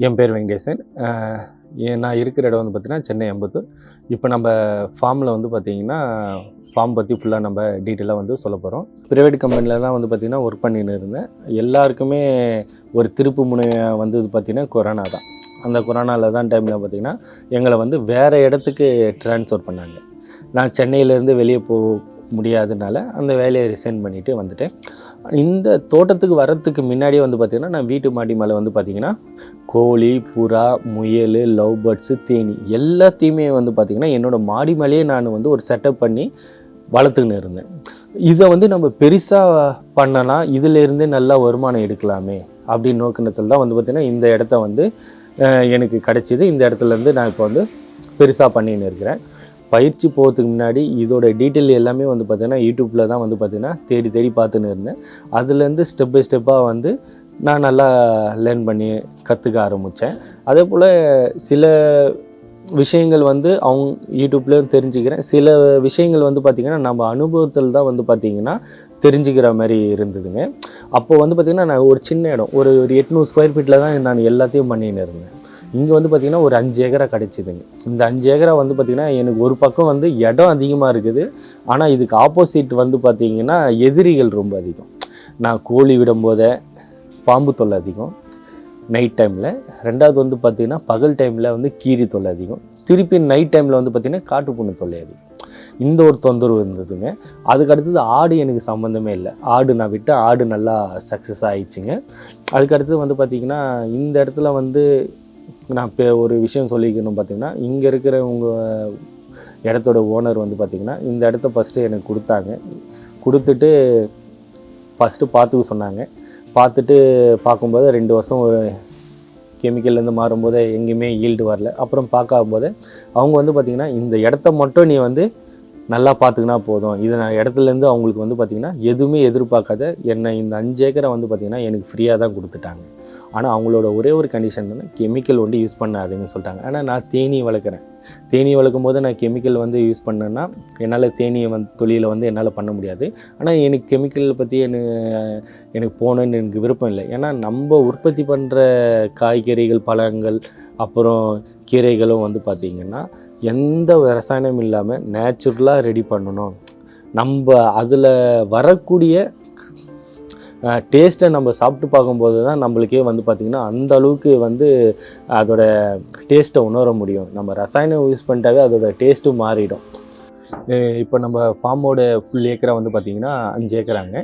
என் பேர் வெங்கடேசன். நான் இருக்கிற இடம் வந்து பார்த்திங்கன்னா சென்னை அம்பத்தூர். இப்போ நம்ம ஃபார்மில் வந்து பார்த்திங்கன்னா ஃபார்ம் பற்றி ஃபுல்லாக நம்ம டீட்டெயிலாக வந்து சொல்ல போகிறோம். ப்ரைவேட் கம்பெனியில் தான் வந்து பார்த்திங்கன்னா ஒர்க் பண்ணின்னு இருந்தேன். எல்லாருக்குமே ஒரு திருப்பு முனை வந்தது பார்த்திங்கன்னா கொரோனா தான். அந்த கொரோனாவில் தான் டைமில் பார்த்திங்கன்னா எங்களை வந்து வேறு இடத்துக்கு ட்ரான்ஸ்ஃபர் பண்ணாங்க. நான் சென்னையிலேருந்து வெளியே முடியாதனால அந்த வேலையை ரிசைன் பண்ணிவிட்டு வந்துட்டேன். இந்த தோட்டத்துக்கு வர்றதுக்கு முன்னாடியே வந்து பார்த்திங்கன்னா நான் வீட்டு மாடி மேலே வந்து பார்த்திங்கன்னா கோழி, புறா, முயல், லவ் பேர்ட்ஸு, தேனி எல்லாத்தையுமே வந்து பார்த்திங்கன்னா என்னோடய மாடி மேலேயே நான் வந்து ஒரு செட்டப் பண்ணி வளர்த்துக்கின்னு இருந்தேன். இதை வந்து நம்ம பெருசாக பண்ணலாம், இதிலேருந்தே நல்லா வருமானம் எடுக்கலாமே அப்படின்னு நோக்கினத்தில் தான் வந்து பார்த்திங்கன்னா இந்த இடத்த வந்து எனக்கு கிடச்சிது. இந்த இடத்துலேருந்து நான் இப்போ வந்து பெருசாக பண்ணின்னு இருக்கிறேன். பயிற்சி போகிறதுக்கு முன்னாடி இதோட டீட்டெயில் எல்லாமே வந்து பார்த்திங்கன்னா யூடியூப்பில் தான் வந்து பார்த்திங்கன்னா தேடி பார்த்துன்னு இருந்தேன். அதுலேருந்து ஸ்டெப் பை ஸ்டெப்பாக வந்து நான் நல்லா லேர்ன் பண்ணி கற்றுக்க ஆரம்பித்தேன். அதே போல் சில விஷயங்கள் வந்து யூடியூப்லேயும் தெரிஞ்சுக்கிறேன். சில விஷயங்கள் வந்து பார்த்திங்கன்னா நம்ம அனுபவத்தில் தான் வந்து பார்த்திங்கன்னா தெரிஞ்சுக்கிற மாதிரி இருந்ததுங்க. அப்போ வந்து பார்த்திங்கன்னா நான் ஒரு சின்ன இடம், ஒரு 800 ஸ்கொயர் ஃபீட்டில் தான் நான் எல்லாத்தையும் பண்ணின்னு இருந்தேன். இங்கே வந்து பார்த்திங்கன்னா ஒரு 5 ஏக்கரா கிடச்சிதுங்க. இந்த 5 ஏக்கரா வந்து பார்த்திங்கன்னா எனக்கு ஒரு பக்கம் வந்து இடம் அதிகமாக இருக்குது. ஆனால் இதுக்கு ஆப்போசிட் வந்து பார்த்திங்கன்னா எதிரிகள் ரொம்ப அதிகம். நான் கோழி விடும்போதே பாம்பு தொல்லை அதிகம் நைட் டைமில். ரெண்டாவது வந்து பார்த்திங்கன்னா பகல் டைமில் வந்து கீரி தொல்லை அதிகம். திருப்பி நைட் டைமில் வந்து பார்த்திங்கன்னா காட்டுப்பூனை தொல்லை அதிகம். இந்த ஒரு தொந்தரவு இருந்ததுங்க. அதுக்கு அடுத்தது ஆடு எனக்கு சம்மந்தமே இல்லை. ஆடு நான் விட்டு ஆடு நல்லா சக்ஸஸ் ஆகிடுச்சுங்க. அதுக்கு அடுத்தது வந்து பார்த்திங்கன்னா இந்த இடத்துல வந்து நான் இப்போ ஒரு விஷயம் சொல்லிக்கணும். பார்த்திங்கன்னா இங்கே இருக்கிற உங்கள் இடத்தோட ஓனர் வந்து பார்த்திங்கன்னா இந்த இடத்த ஃபஸ்ட்டு எனக்கு கொடுத்தாங்க. கொடுத்துட்டு ஃபஸ்ட்டு பார்த்துக்க சொன்னாங்க. பார்த்துட்டு பார்க்கும்போது 2 வருஷம் ஒரு கெமிக்கல்லேருந்து மாறும்போது எங்கேயுமே ஈல்டு வரல. அப்புறம் பார்க்கும்போது அவங்க வந்து பார்த்திங்கன்னா இந்த இடத்த மட்டும் நீ வந்து நல்லா பார்த்துக்கினா போதும், இது நான் இடத்துலேருந்து அவங்களுக்கு வந்து பார்த்திங்கன்னா எதுவுமே எதிர்பார்க்காத என்னை இந்த 5 ஏக்கரை வந்து பார்த்திங்கன்னா எனக்கு ஃப்ரீயாக தான் கொடுத்துட்டாங்க. ஆனால் அவங்களோட ஒரே ஒரு கண்டிஷன் வந்து கெமிக்கல் வந்து யூஸ் பண்ணாதுங்கன்னு சொல்லிட்டாங்க. ஆனால் நான் தேனி வளர்க்குறேன். தேனி வளர்க்கும் போது நான் கெமிக்கல் வந்து யூஸ் பண்ணேன்னா என்னால் தேனியை தொழிலை வந்து என்னால் பண்ண முடியாது. ஆனால் எனக்கு கெமிக்கல் பற்றி எனக்கு போகணுன்னு எனக்கு விருப்பம் இல்லை. ஏன்னா நம்ம உற்பத்தி பண்ணுற காய்கறிகள், பழங்கள், அப்புறம் கீரைகளும் வந்து பார்த்திங்கன்னா எந்த ரசாயனமும் இல்லாமல் நேச்சுரலாக ரெடி பண்ணணும். நம்ம அதில் வரக்கூடிய டேஸ்ட்டை நம்ம சாப்பிட்டு பார்க்கும்போது தான் நம்மளுக்கே வந்து பார்த்திங்கன்னா அந்த அளவுக்கு வந்து அதோட டேஸ்ட்டை உணர முடியும். நம்ம ரசாயனம் யூஸ் பண்ணிட்டாவே அதோட டேஸ்ட்டும் மாறிடும். இப்போ நம்ம ஃபார்மோட ஃபுல் ஏக்கரா வந்து பார்த்திங்கன்னா 5 ஏக்கராங்க.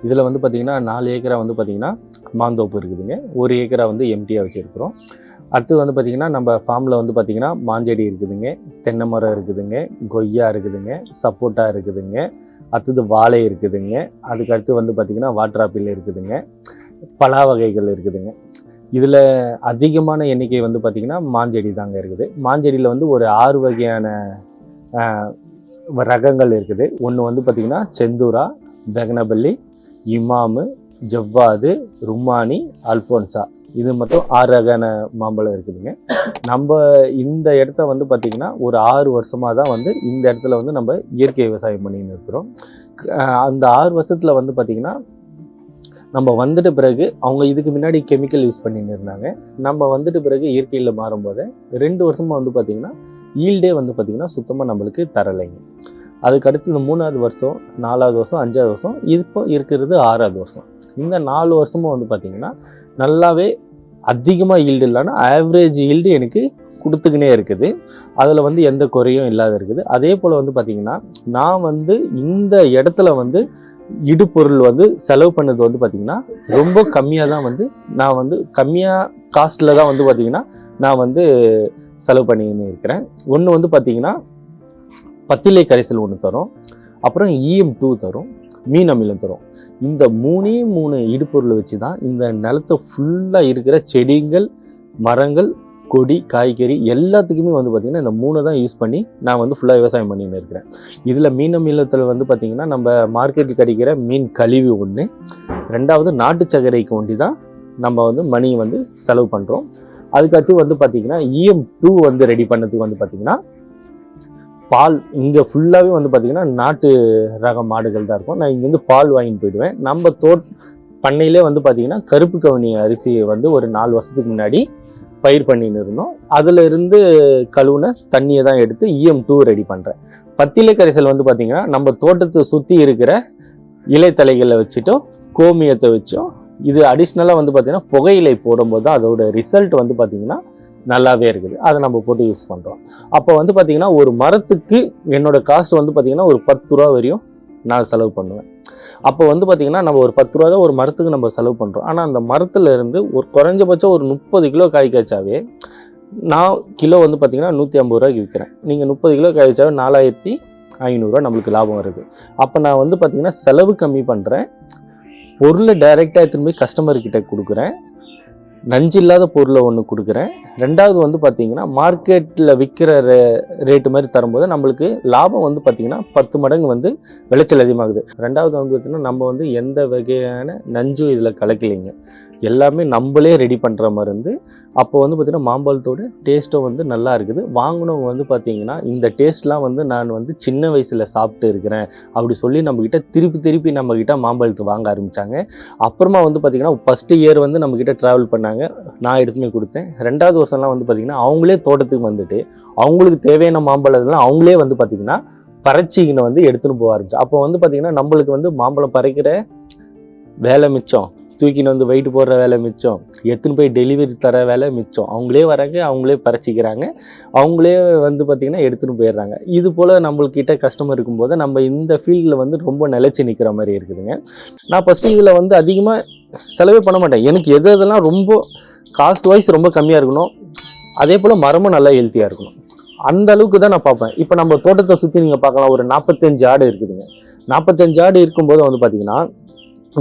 இதில் வந்து பார்த்திங்கன்னா 4 ஏக்கரா வந்து பார்த்திங்கன்னா மாந்தோப்பு இருக்குதுங்க. 1 ஏக்கரா வந்து எம்டியாக வச்சுருக்குறோம். அடுத்தது வந்து பார்த்திங்கன்னா நம்ம ஃபார்மில் வந்து பார்த்திங்கன்னா மாஞ்செடி இருக்குதுங்க, தென்னை மரம் இருக்குதுங்க, கொய்யா இருக்குதுங்க, சப்போட்டா இருக்குதுங்க, அடுத்தது வாழை இருக்குதுங்க. அதுக்கு அடுத்து வந்து பார்த்திங்கன்னா வாட்டர் ஆப்பிள் இருக்குதுங்க, பலா வகைகள் இருக்குதுங்க. இதில் அதிகமான எண்ணிக்கை வந்து பார்த்திங்கன்னா மாஞ்செடி தாங்க இருக்குது. மாஞ்செடியில் வந்து ஒரு 6 வகையான ரகங்கள் இருக்குது. ஒன்று வந்து பார்த்திங்கன்னா செந்தூரா, பெகனபல்லி, இமாமு, ஜவ்வாது, ருமானி, அல்ஃபோன்சா, இது மட்டும் 6 ரகான மாம்பழம் இருக்குதுங்க. நம்ம இந்த இடத்த வந்து பார்த்திங்கன்னா ஒரு 6 வருஷமாக தான் வந்து இந்த இடத்துல வந்து நம்ம இயற்கை விவசாயம் பண்ணின்னு இருக்கிறோம். அந்த 6 வருஷத்தில் வந்து பார்த்திங்கன்னா நம்ம வந்துட்ட பிறகு அவங்க இதுக்கு முன்னாடி கெமிக்கல் யூஸ் பண்ணின்னு இருந்தாங்க. நம்ம வந்துட்ட பிறகு இயற்கையில் மாறும்போது 2 வருஷமாக வந்து பார்த்திங்கன்னா ஈல்டே வந்து பார்த்திங்கன்னா சுத்தமாக நம்மளுக்கு தரலைங்க. அதுக்கு அடுத்து 3வது வருஷம், 4வது வருஷம், 5வது வருஷம், இப்போ இருக்கிறது 6வது வருஷம். இந்த 4 வருஷமும் வந்து பார்த்திங்கன்னா நல்லாவே அதிகமாக ஈல்டு இல்லைன்னா ஆவரேஜ் ஈல்டு எனக்கு கொடுத்துக்கினே இருக்குது. அதில் வந்து எந்த குறையும் இல்லாத இருக்குது. அதே போல் வந்து பார்த்திங்கன்னா நான் வந்து இந்த இடத்துல வந்து இடுபொருள் வந்து செலவு பண்ணது வந்து பார்த்திங்கன்னா ரொம்ப கம்மியாக தான் வந்து நான் வந்து கம்மியாக காஸ்ட்டில் தான் வந்து பார்த்திங்கன்னா நான் வந்து செலவு பண்ணின்னு இருக்கிறேன். ஒன்று வந்து பார்த்திங்கன்னா பத்திலை கரைசல் ஒன்று தரும், அப்புறம் EM2 தரும், மீன் அமிலம் தரும். இந்த 3 இடுபொருளை வச்சு தான் இந்த நிலத்தை ஃபுல்லாக இருக்கிற செடிகள், மரங்கள், கொடி, காய்கறி எல்லாத்துக்குமே வந்து பார்த்திங்கன்னா இந்த 3 தான் யூஸ் பண்ணி நான் வந்து ஃபுல்லாக விவசாயம் பண்ணின்னு இருக்கிறேன். இதில் மீன் அமிலத்தில் வந்து பார்த்திங்கன்னா நம்ம மார்க்கெட்டில் கிடைக்கிற மீன் கழிவு ஒன்று, 2வது நாட்டு சர்க்கரைக்கு ஒண்டி தான் நம்ம வந்து மணி வந்து செலவு பண்ணுறோம். அதுக்கடுத்து வந்து பார்த்திங்கன்னா EM2 வந்து ரெடி பண்ணதுக்கு வந்து பார்த்திங்கன்னா பால் இங்கே ஃபுல்லாகவே வந்து பார்த்திங்கன்னா நாட்டு ரக மாடுகள் தான் இருக்கும். நான் இங்கேருந்து பால் வாங்கிட்டு போயிடுவேன். நம்ம பண்ணையிலே வந்து பார்த்திங்கன்னா கருப்பு கவுனி அரிசி வந்து ஒரு 4 வருஷத்துக்கு முன்னாடி பயிர் பண்ணின்னு இருந்தோம். அதில் இருந்து கழுவுன தண்ணியை தான் எடுத்து EM2 ரெடி பண்ணுறேன். பத்திலை கரைசல் வந்து பார்த்திங்கன்னா நம்ம தோட்டத்தை சுற்றி இருக்கிற இலைத்தலைகளை வச்சுட்டோம், கோமியத்தை வச்சோம். இது அடிஷ்னலாக வந்து பார்த்திங்கன்னா புகையிலை போடும்போது தான் அதோட ரிசல்ட் வந்து பார்த்திங்கன்னா நல்லாவே இருக்குது. அதை நம்ம போட்டு யூஸ் பண்ணுறோம். அப்போ வந்து பார்த்திங்கன்னா ஒரு மரத்துக்கு என்னோடய காஸ்ட் வந்து பார்த்திங்கன்னா ஒரு 10 ரூபா வரையும் நான் செலவு பண்ணுவேன். அப்போ வந்து பார்த்திங்கன்னா நம்ம ஒரு 10 ரூபா தான் ஒரு மரத்துக்கு நம்ம செலவு பண்ணுறோம். ஆனால் அந்த மரத்தில் இருந்து ஒரு குறைஞ்சபட்சம் ஒரு 30 கிலோ காய் காய்ச்சாவே நான் கிலோ வந்து பார்த்திங்கன்னா 150 ரூபாய்க்கு விற்கிறேன். நீங்கள் 30 கிலோ காய் காய்ச்சாவே 4500 நம்மளுக்கு லாபம் வருது. அப்போ நான் வந்து பார்த்திங்கன்னா செலவு கம்மி பண்ணுறேன், பொருளை டைரெக்டாக எடுத்துன்னு போய் கஸ்டமர்கிட்ட கொடுக்குறேன், நஞ்சு இல்லாத பொருளை ஒன்று கொடுக்குறேன். ரெண்டாவது வந்து பார்த்திங்கன்னா மார்க்கெட்டில் விற்கிற ரேட்டு மாதிரி தரும்போது நம்மளுக்கு லாபம் வந்து பார்த்திங்கன்னா 10 மடங்கு வந்து விளைச்சல் அதிகமாகுது. ரெண்டாவது வந்து பார்த்திங்கன்னா நம்ம வந்து எந்த வகையான நஞ்சும் இதில் கலக்கலைங்க, எல்லாமே நம்மளே ரெடி பண்ணுற மருந்து. அப்போ வந்து பார்த்திங்கன்னா மாம்பழத்தோட டேஸ்ட்டும் வந்து நல்லா இருக்குது. வாங்கினவங்க வந்து பார்த்திங்கன்னா இந்த டேஸ்ட்லாம் வந்து நான் வந்து சின்ன வயசில் சாப்பிட்டு இருக்கிறேன் அப்படி சொல்லி நம்மக்கிட்ட திருப்பி நம்மக்கிட்ட மாம்பழத்தை வாங்க ஆரம்பித்தாங்க. அப்புறமா வந்து பார்த்திங்கன்னா ஃபஸ்ட்டு இயர் வந்து நம்மக்கிட்ட ட்ராவல் பண்ணாங்க, நான் எடுத்துமே கொடுத்தேன். ரெண்டாவது வருஷம்லாம் வந்து பார்த்திங்கன்னா அவங்களே தோட்டத்துக்கு வந்துட்டு அவங்களுக்கு தேவையான மாம்பழம்லாம் அவங்களே வந்து பார்த்திங்கன்னா பறிச்சிக்கின்னு வந்து எடுத்துன்னு போக ஆரம்பிச்சு. அப்போ வந்து பார்த்திங்கன்னா நம்மளுக்கு வந்து மாம்பழம் பறிக்கிற வேலை மிச்சம், தூக்கின்னு வந்து வெயிட் போடுற வேலை மிச்சம், எடுத்துன்னு போய் டெலிவரி தர வேலை மிச்சம். அவங்களே வராங்க, அவங்களே பறிச்சிக்கிறாங்க, அவங்களே வந்து பார்த்திங்கன்னா எடுத்துன்னு போயிடுறாங்க. இது போல் நம்மள்கிட்ட கஸ்டமர் இருக்கும்போது நம்ம இந்த ஃபீல்டில் வந்து ரொம்ப நிலைச்சி நிற்கிற மாதிரி இருக்குதுங்க. நான் ஃபஸ்ட்டு இதில் வந்து அதிகமாக செலவே பண்ண மாட்டேன். எனக்கு எதெல்லாம் ரொம்ப காஸ்ட் வைஸ் ரொம்ப கம்மியாக இருக்கணும், அதே போல் மரமும் நல்லா ஹெல்த்தியாக இருக்கணும், அந்த அளவுக்கு தான் நான் பார்ப்பேன். இப்போ நம்ம தோட்டத்தை சுற்றி நீங்கள் பார்க்கலாம், ஒரு 45 ஆடு இருக்குதுங்க. 45 ஆடு இருக்கும்போது வந்து பார்த்திங்கன்னா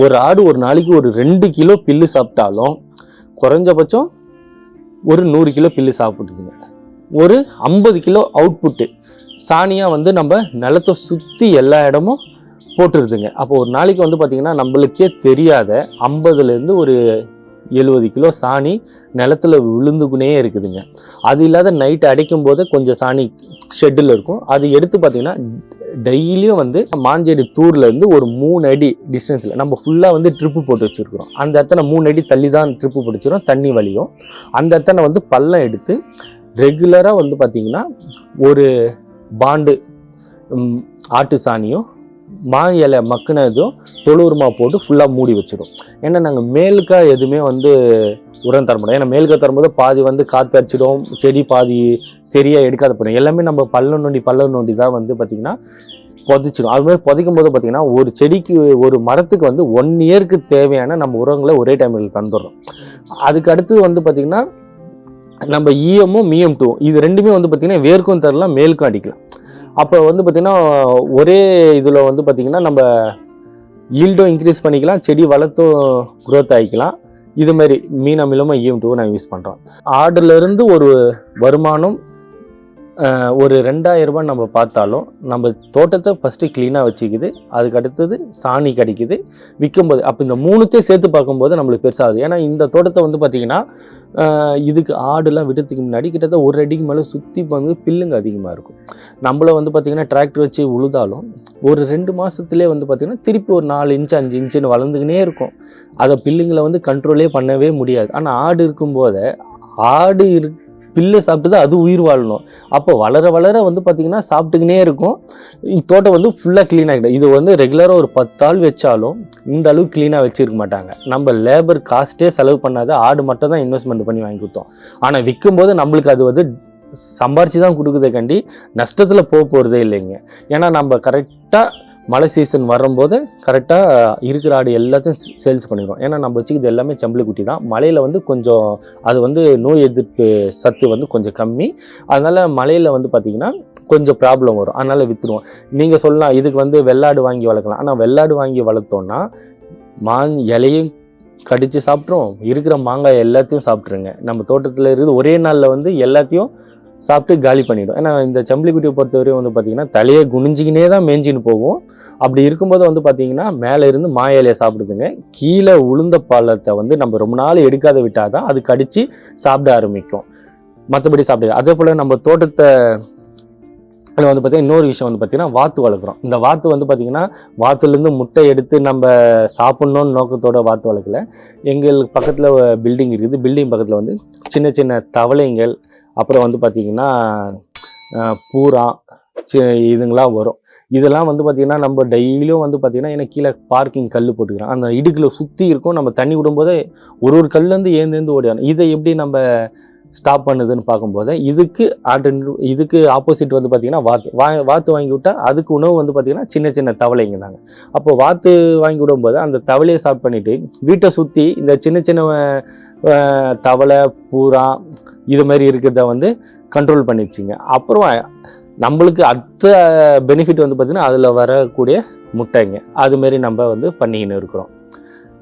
ஒரு ஆடு ஒரு நாளைக்கு ஒரு 2 கிலோ பில்லு சாப்பிட்டாலும் குறைஞ்சபட்சம் ஒரு 100 கிலோ பில்லு சாப்பிட்டுதுங்க. ஒரு 50 கிலோ அவுட்புட்டு சாணியாக வந்து நம்ம நிலத்தை சுற்றி எல்லா இடமும் போட்டுருதுங்க. அப்போ ஒரு நாளைக்கு வந்து பார்த்திங்கன்னா நம்மளுக்கே தெரியாத 50லேருந்து ஒரு 70 கிலோ சாணி நிலத்தில் விழுந்துக்குனே இருக்குதுங்க. அது இல்லாத நைட்டு அடைக்கும் போது கொஞ்சம் சாணி ஷெட்டில் இருக்கும். அது எடுத்து பார்த்திங்கன்னா டெய்லியும் வந்து மாஞ்சேடி தூர்லேருந்து ஒரு 3 அடி டிஸ்டன்ஸில் நம்ம ஃபுல்லாக வந்து ட்ரிப்பு போட்டு வச்சுருக்குறோம். அந்த இடத்துல 3 அடி தள்ளி தான் ட்ரிப்பு போட்டுச்சிடும், தண்ணி வலியும். அந்த இடத்துல வந்து பள்ளம் எடுத்து ரெகுலராக வந்து பார்த்திங்கன்னா ஒரு பாண்டு ஆட்டு சாணியும் மா இலை மக்கினதும் தொழுவுரமாக போட்டு ஃபுல்லாக மூடி வச்சிடும். ஏன்னா நாங்கள் மேலுக்காக எதுவுமே வந்து உரம் தர முடியும். ஏன்னா மேலுக்காக தரும்போது பாதி வந்து காற்று அடிச்சிடும், செடி பாதி சரியாக எடுக்காத போயிடும். எல்லாமே நம்ம பள்ளம் நோண்டி தான் வந்து பார்த்திங்கன்னா புதைச்சிடும். அதுமாதிரி புதைக்கும் போது பார்த்திங்கன்னா ஒரு செடிக்கு ஒரு மரத்துக்கு வந்து 1 இயருக்கு தேவையான நம்ம உரங்களை ஒரே டைமில் தந்துடுறோம். அதுக்கு அடுத்து வந்து பார்த்திங்கன்னா நம்ம EM-ம் EM2 இது ரெண்டுமே வந்து பார்த்திங்கன்னா வேர்க்கும் தரலாம், மேலுக்கும் அடிக்கலாம். அப்போ வந்து பார்த்திங்கன்னா ஒரே இதில் வந்து பார்த்திங்கன்னா நம்ம ஈல்டும் இன்க்ரீஸ் பண்ணிக்கலாம், செடி வளர்த்தும் க்ரோத் ஆகிக்கலாம். இதுமாரி மீன் அமிலமாக EM2 நான் யூஸ் பண்ணுறோம். ஆர்டர்லேருந்து ஒரு வருமானம் ஒரு 2000 ரூபாய் நம்ம பார்த்தாலும் நம்ம தோட்டத்தை ஃபஸ்ட்டு க்ளீனாக வச்சுக்குது, அதுக்கு அடுத்தது சாணி கிடைக்குது விற்கும்போது. அப்போ இந்த 3த்தையும் சேர்த்து பார்க்கும்போது நம்மளுக்கு பெருசாகுது. ஏன்னா இந்த தோட்டத்தை வந்து பார்த்திங்கன்னா இதுக்கு ஆடுலாம் விடுறதுக்கு முன்னாடி கிட்டத்தட்ட 1 அடிக்கு மேலே சுற்றி வந்து பில்லுங்க அதிகமாக இருக்கும். நம்மள வந்து பார்த்திங்கன்னா டிராக்டர் வச்சு உழுதாலும் ஒரு 2 மாதத்துலேயே வந்து பார்த்திங்கன்னா திருப்பி ஒரு 4 இன்ச்சு 5 இன்ச்சுன்னு வளர்ந்துக்கினே இருக்கும். அதை பில்லுங்களை வந்து கண்ட்ரோலே பண்ணவே முடியாது. ஆனால் ஆடு இருக்கும்போது ஆடு பில்லு சாப்பிட்டு தான் அது உயிர் வாழணும். அப்போ வளர வந்து பார்த்திங்கன்னா சாப்பிட்டுக்கினே இருக்கும். தோட்டம் வந்து ஃபுல்லாக க்ளீன் ஆகிடும். இது வந்து ரெகுலராக ஒரு 10 ஆள் வச்சாலும் இந்த அளவுக்கு க்ளீனாக வச்சுருக்க மாட்டாங்க. நம்ம லேபர் காஸ்ட்டே செலவு பண்ணாத ஆடு மட்டும் தான் இன்வெஸ்ட்மெண்ட் பண்ணி வாங்கி கொடுத்தோம். ஆனால் விற்கும்போது நம்மளுக்கு அது வந்து சம்பாரிச்சு தான் கொடுக்குதே கண்டி நஷ்டத்தில் போகிறதே இல்லைங்க. ஏன்னா நம்ம கரெக்டாக மழை சீசன் வரும்போது கரெக்டாக இருக்கிற ஆடு எல்லாத்தையும் சேல்ஸ் பண்ணிடுவோம். ஏன்னா நம்ம வச்சுக்கிறது எல்லாமே செம்பளி குட்டி தான். மழையில் வந்து கொஞ்சம் அது வந்து நோய் எதிர்ப்பு சத்து வந்து கொஞ்சம் கம்மி, அதனால் மழையில் வந்து பார்த்திங்கன்னா கொஞ்சம் ப்ராப்ளம் வரும், அதனால் விற்றுருவோம். நீங்கள் சொல்லலாம் இதுக்கு வந்து வெள்ளாடு வாங்கி வளர்க்கலாம். ஆனால் வெள்ளாடு வாங்கி வளர்த்தோன்னா இலையும் கடித்து சாப்பிட்றோம், இருக்கிற மாங்காய் எல்லாத்தையும் சாப்பிட்ருங்க. நம்ம தோட்டத்தில் இருக்குது ஒரே நாளில் வந்து எல்லாத்தையும் சாப்பிட்டு காலி பண்ணிவிடும். ஏன்னா இந்த செம்பளி குட்டியை பொறுத்தவரையும் வந்து பார்த்திங்கன்னா தலையை குனிஞ்சிக்கினே தான் மேய்ஞ்சின்னு போகும். அப்படி இருக்கும்போது வந்து பார்த்திங்கன்னா மேலே இருந்து மா இலையை சாப்பிடுதுங்க. கீழே உளுந்த பழத்தை வந்து நம்ம ரொம்ப நாள் எடுக்காத விட்டால் தான் அது கடித்து சாப்பிட ஆரம்பிக்கும், மற்றபடி சாப்பிடுது. அதே போல் நம்ம தோட்டத்தை அதில் வந்து பார்த்திங்கன்னா இன்னொரு விஷயம் வந்து பார்த்திங்கன்னா வாத்து வளர்க்குறோம். இந்த வாத்து வந்து பார்த்திங்கன்னா வாத்துலேருந்து முட்டை எடுத்து நம்ம சாப்பிட்ணுன்னு நோக்கத்தோட வாத்து வளர்க்கல. எங்களுக்கு பக்கத்தில் பில்டிங் இருக்குது. பில்டிங் பக்கத்தில் வந்து சின்ன சின்ன தவளைங்கள், அப்புறம் வந்து பார்த்திங்கன்னா பூரா இதுங்களாம் வரும். இதெல்லாம் வந்து பார்த்திங்கன்னா நம்ம டெய்லியும் வந்து பார்த்திங்கன்னா ஏன்னா கீழே பார்க்கிங் கல் போட்டுக்கிறோம். அந்த இடுக்கில் சுற்றி இருக்கும். நம்ம தண்ணி விடும்போது ஒரு கல்லேருந்து ஏந்து ஓடிடணும். இதை எப்படி நம்ம ஸ்டாப் பண்ணுதுன்னு பார்க்கும்போது இதுக்கு ஆப்போசிட் வந்து பார்த்திங்கன்னா வாத்து வாங்கி விட்டால் அதுக்கு உணவு வந்து பார்த்திங்கன்னா சின்ன சின்ன தவளைங்க தாங்க. அப்போ வாத்து வாங்கி விடும்போது அந்த தவளையை சாப்பிட் பண்ணிவிட்டு வீட்டை சுற்றி இந்த சின்ன சின்ன தவளை பூரா இது மாதிரி இருக்கிறத வந்து கண்ட்ரோல் பண்ணிடுச்சிங்க. அப்புறம் நம்மளுக்கு அடுத்த பெனிஃபிட் வந்து பார்த்திங்கன்னா அதில் வரக்கூடிய முட்டைங்க அதுமாரி நம்ம வந்து பண்ணிக்கின்னு இருக்கிறோம்.